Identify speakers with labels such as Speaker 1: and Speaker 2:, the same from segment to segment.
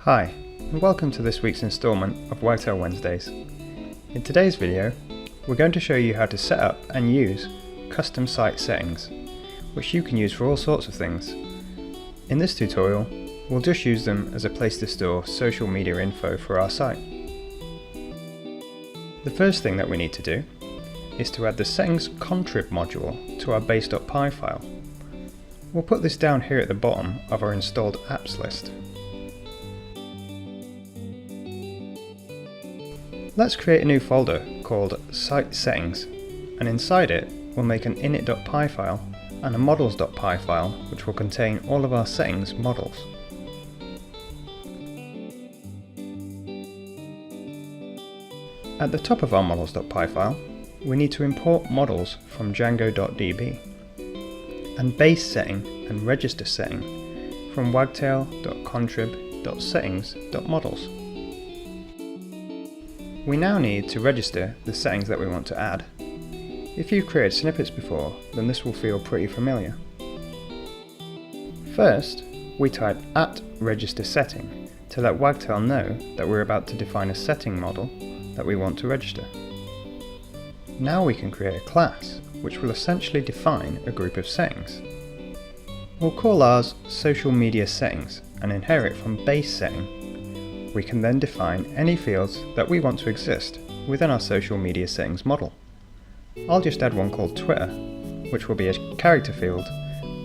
Speaker 1: Hi, and welcome to this week's instalment of Wagtail Wednesdays. In today's video, we're going to show you how to set up and use custom site settings, which you can use for all sorts of things. In this tutorial, we'll just use them as a place to store social media info for our site. The first thing that we need to do is to add the settings contrib module to our base.py file. We'll put this down here at the bottom of our installed apps list. Let's create a new folder called Site Settings, and inside it we'll make an init.py file and a models.py file which will contain all of our settings models. At the top of our models.py file, we need to import models from django.db and base setting and register setting from wagtail.contrib.settings.models. We now need to register the settings that we want to add. If you've created snippets before, then this will feel pretty familiar. First, we type @register_setting to let Wagtail know that we're about to define a setting model that we want to register. Now we can create a class, which will essentially define a group of settings. We'll call ours social media settings and inherit from base setting. We can then define any fields that we want to exist within our social media settings model. I'll just add one called Twitter, which will be a character field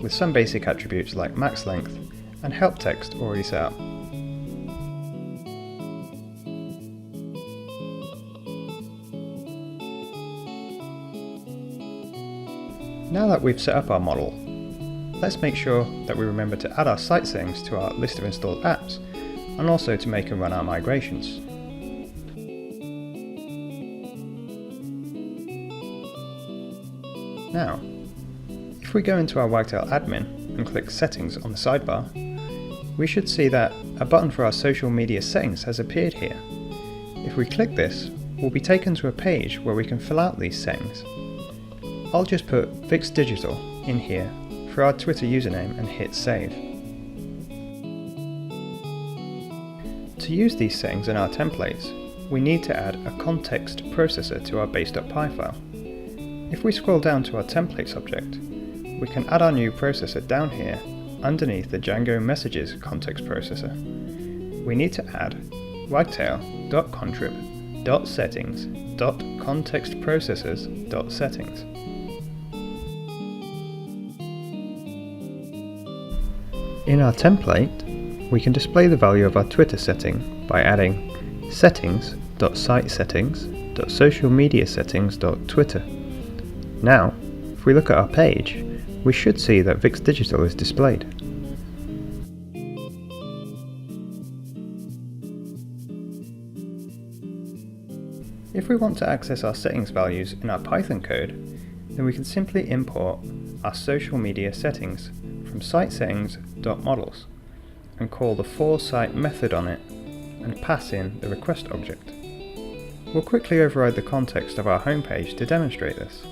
Speaker 1: with some basic attributes like max length and help text already set up. Now that we've set up our model, let's make sure that we remember to add our site settings to our list of installed apps and also to make and run our migrations. Now, if we go into our Wagtail admin and click Settings on the sidebar, we should see that a button for our social media settings has appeared here. If we click this, we'll be taken to a page where we can fill out these settings. I'll just put Vix Digital in here for our Twitter username and hit Save. To use these settings in our templates, we need to add a context processor to our base.py file. If we scroll down to our templates object, we can add our new processor down here underneath the Django messages context processor. We need to add wagtail.contrib.settings.contextprocessors.settings. In our template, we can display the value of our Twitter setting by adding settings.sitesettings.socialmediasettings.twitter. Now, if we look at our page, we should see that Vix Digital is displayed. If we want to access our settings values in our Python code, then we can simply import our social media settings from sitesettings.models and call the forSite method on it and pass in the request object. We'll quickly override the context of our homepage to demonstrate this.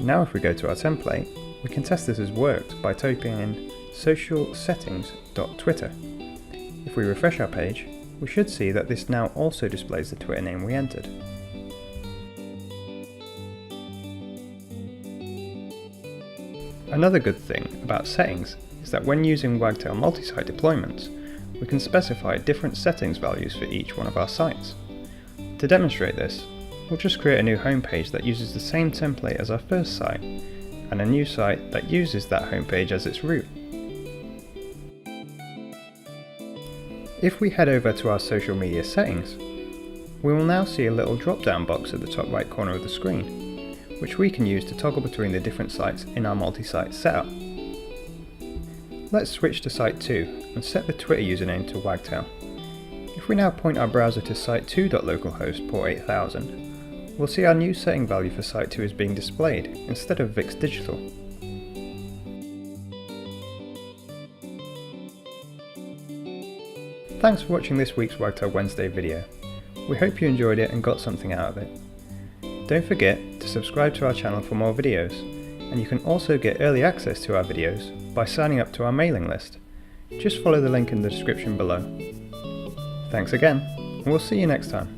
Speaker 1: Now if we go to our template, we can test this has worked by typing in socialsettings.twitter. If we refresh our page, we should see that this now also displays the Twitter name we entered. Another good thing about settings is that when using Wagtail multi-site deployments, we can specify different settings values for each one of our sites. To demonstrate this, we'll just create a new homepage that uses the same template as our first site, and a new site that uses that homepage as its root. If we head over to our social media settings, we will now see a little drop-down box at the top right corner of the screen, which we can use to toggle between the different sites in our multi-site setup. Let's switch to Site 2 and set the Twitter username to Wagtail. If we now point our browser to site2.localhost port 8000, we'll see our new setting value for Site 2 is being displayed instead of Vix Digital. Thanks for watching this week's Wagtail Wednesday video. We hope you enjoyed it and got something out of it. Don't forget to subscribe to our channel for more videos, and you can also get early access to our videos by signing up to our mailing list. Just follow the link in the description below. Thanks again, and we'll see you next time.